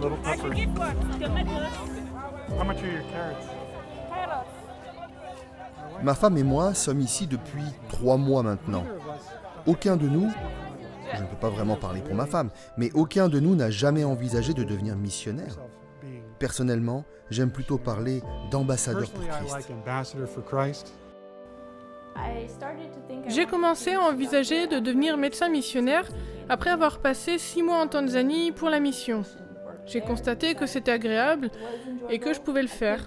Little peppers. How much are your carrots? Ma femme et moi sommes ici depuis 3 mois maintenant. Aucun de nous, je ne peux pas vraiment parler pour ma femme, mais aucun de nous n'a jamais envisagé de devenir missionnaire. Personnellement, j'aime plutôt parler d'ambassadeur pour Personally, I Christ. like ambassador for Christ. J'ai commencé à envisager de devenir médecin missionnaire après avoir passé 6 mois en Tanzanie pour la mission. J'ai constaté que c'était agréable et que je pouvais le faire.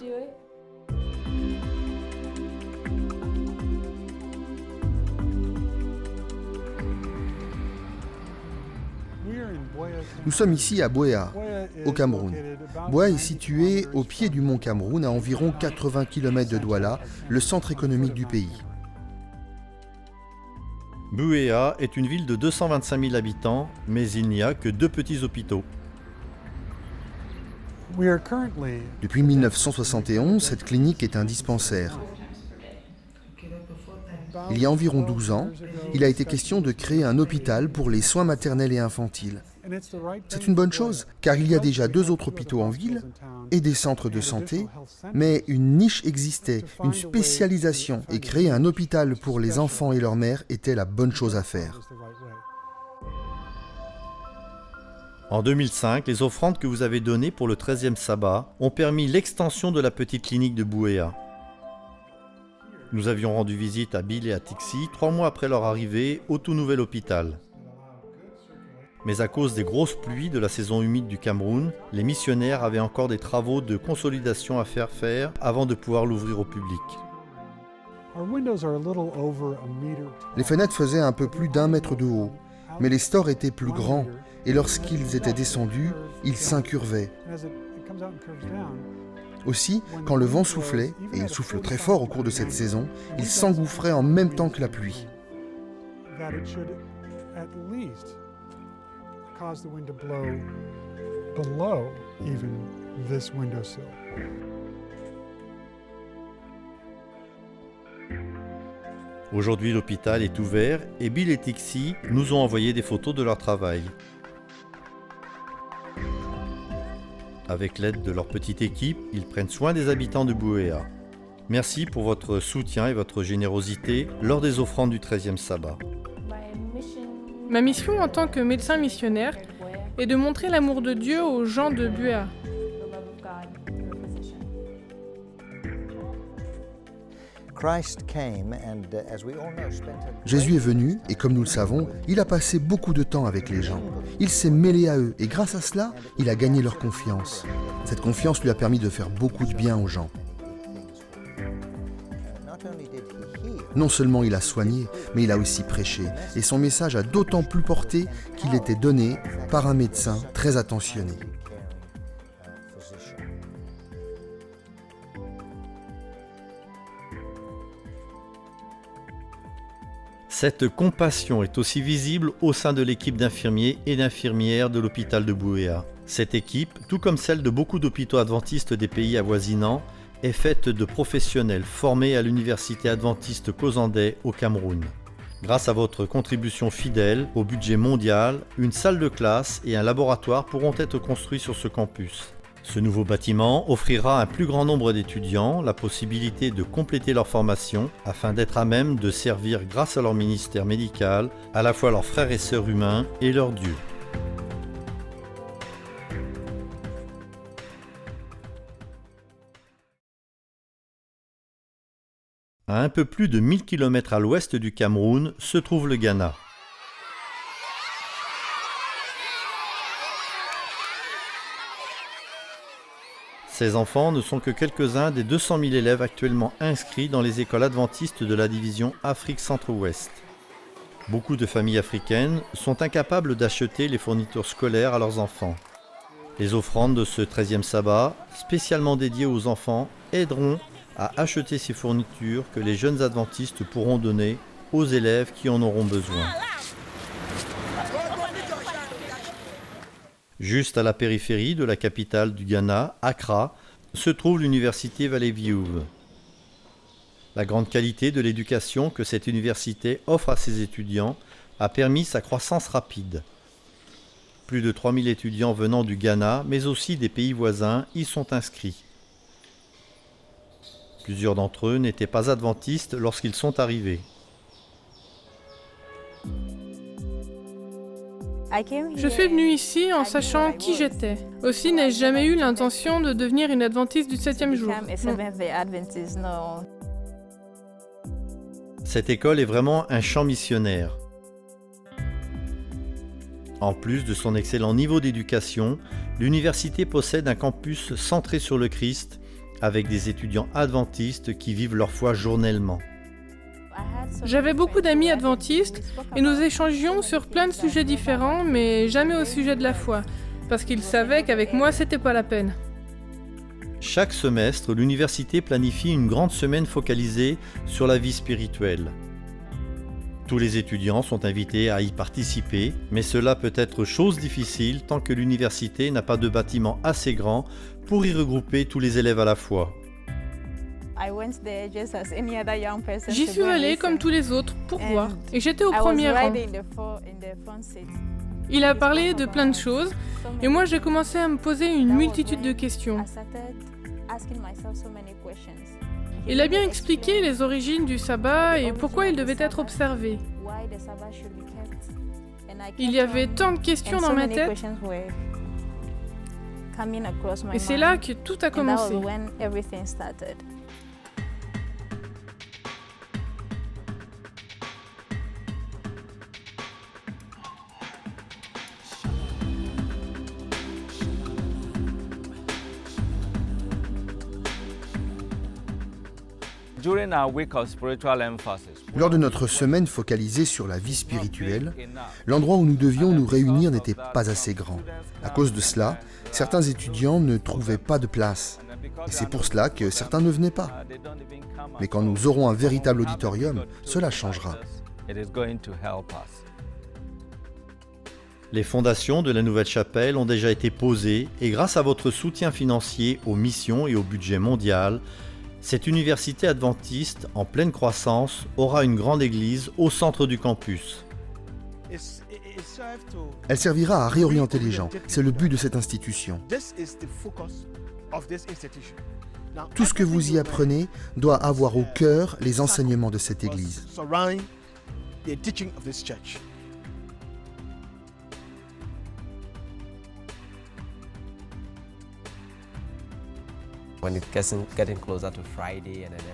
Nous sommes ici à Buea, au Cameroun. Buea est situé au pied du mont Cameroun, à environ 80 km de Douala, le centre économique du pays. Buea est une ville de 225 000 habitants, mais il n'y a que 2 petits hôpitaux. Depuis 1971, cette clinique est un dispensaire. Il y a environ 12 ans, il a été question de créer un hôpital pour les soins maternels et infantiles. C'est une bonne chose, car il y a déjà 2 autres hôpitaux en ville et des centres de santé, mais une niche existait, une spécialisation, et créer un hôpital pour les enfants et leurs mères était la bonne chose à faire. En 2005, les offrandes que vous avez données pour le 13e sabbat ont permis l'extension de la petite clinique de Buea. Nous avions rendu visite à Bill et à Tixi 3 mois après leur arrivée au tout nouvel hôpital. Mais à cause des grosses pluies de la saison humide du Cameroun, les missionnaires avaient encore des travaux de consolidation à faire avant de pouvoir l'ouvrir au public. Les fenêtres faisaient un peu plus d'1 mètre de haut, mais les stores étaient plus grands, et lorsqu'ils étaient descendus, ils s'incurvaient. Aussi, quand le vent soufflait, et il souffle très fort au cours de cette saison, ils s'engouffraient en même temps que la pluie. Aujourd'hui, l'hôpital est ouvert et Bill et Tixi nous ont envoyé des photos de leur travail. Avec l'aide de leur petite équipe, ils prennent soin des habitants de Buea. Merci pour votre soutien et votre générosité lors des offrandes du 13e sabbat. Ma mission en tant que médecin missionnaire est de montrer l'amour de Dieu aux gens de Buea. Jésus est venu, et comme nous le savons, il a passé beaucoup de temps avec les gens. Il s'est mêlé à eux, et grâce à cela, il a gagné leur confiance. Cette confiance lui a permis de faire beaucoup de bien aux gens. Non seulement il a soigné, mais il a aussi prêché, et son message a d'autant plus porté qu'il était donné par un médecin très attentionné. Cette compassion est aussi visible au sein de l'équipe d'infirmiers et d'infirmières de l'hôpital de Buea. Cette équipe, tout comme celle de beaucoup d'hôpitaux adventistes des pays avoisinants, est faite de professionnels formés à l'université adventiste Kozandé au Cameroun. Grâce à votre contribution fidèle au budget mondial, une salle de classe et un laboratoire pourront être construits sur ce campus. Ce nouveau bâtiment offrira à un plus grand nombre d'étudiants la possibilité de compléter leur formation afin d'être à même de servir grâce à leur ministère médical à la fois leurs frères et sœurs humains et leur Dieu. À un peu plus de 1000 km à l'ouest du Cameroun se trouve le Ghana. Ces enfants ne sont que quelques-uns des 200 000 élèves actuellement inscrits dans les écoles adventistes de la division Afrique Centre-Ouest. Beaucoup de familles africaines sont incapables d'acheter les fournitures scolaires à leurs enfants. Les offrandes de ce 13e sabbat, spécialement dédiées aux enfants, aideront à acheter ces fournitures que les jeunes adventistes pourront donner aux élèves qui en auront besoin. Juste à la périphérie de la capitale du Ghana, Accra, se trouve l'université Valley View. La grande qualité de l'éducation que cette université offre à ses étudiants a permis sa croissance rapide. Plus de 3000 étudiants venant du Ghana, mais aussi des pays voisins, y sont inscrits. Plusieurs d'entre eux n'étaient pas adventistes lorsqu'ils sont arrivés. Je suis venue ici en sachant qui j'étais. Aussi, n'ai-je jamais eu l'intention de devenir une adventiste du 7e jour. Non. Cette école est vraiment un champ missionnaire. En plus de son excellent niveau d'éducation, l'université possède un campus centré sur le Christ, avec des étudiants adventistes qui vivent leur foi journellement. J'avais beaucoup d'amis adventistes et nous échangions sur plein de sujets différents, mais jamais au sujet de la foi, parce qu'ils savaient qu'avec moi, c'était pas la peine. Chaque semestre, l'université planifie une grande semaine focalisée sur la vie spirituelle. Tous les étudiants sont invités à y participer, mais cela peut être chose difficile tant que l'université n'a pas de bâtiment assez grand pour y regrouper tous les élèves à la fois. J'y suis allée comme tous les autres pour voir, et j'étais au premier rang. Il a parlé de plein de choses, et moi j'ai commencé à me poser une multitude de questions. Il a bien expliqué les origines du sabbat et pourquoi il devait être observé. Il y avait tant de questions dans ma tête, et c'est là que tout a commencé. Lors de notre semaine focalisée sur la vie spirituelle, l'endroit où nous devions nous réunir n'était pas assez grand. À cause de cela, certains étudiants ne trouvaient pas de place. Et c'est pour cela que certains ne venaient pas. Mais quand nous aurons un véritable auditorium, cela changera. Les fondations de la nouvelle chapelle ont déjà été posées et grâce à votre soutien financier aux missions et au budget mondial, cette université adventiste, en pleine croissance, aura une grande église au centre du campus. Elle servira à réorienter les gens. C'est le but de cette institution. Tout ce que vous y apprenez doit avoir au cœur les enseignements de cette église.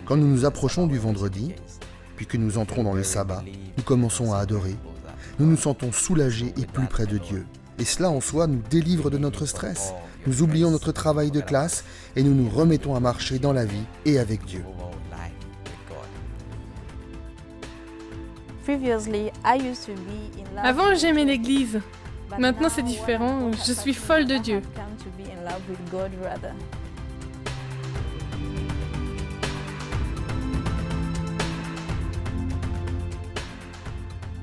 Quand nous nous approchons du vendredi, puis que nous entrons dans le sabbat, nous commençons à adorer. Nous nous sentons soulagés et plus près de Dieu. Et cela en soi nous délivre de notre stress. Nous oublions notre travail de classe et nous nous remettons à marcher dans la vie et avec Dieu. Avant, j'aimais l'église. Maintenant, c'est différent. Je suis folle de Dieu.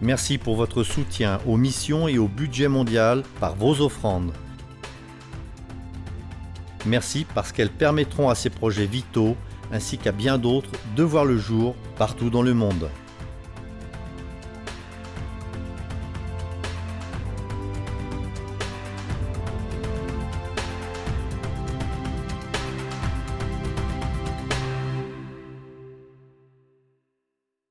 Merci pour votre soutien aux missions et au budget mondial par vos offrandes. Merci parce qu'elles permettront à ces projets vitaux, ainsi qu'à bien d'autres, de voir le jour partout dans le monde.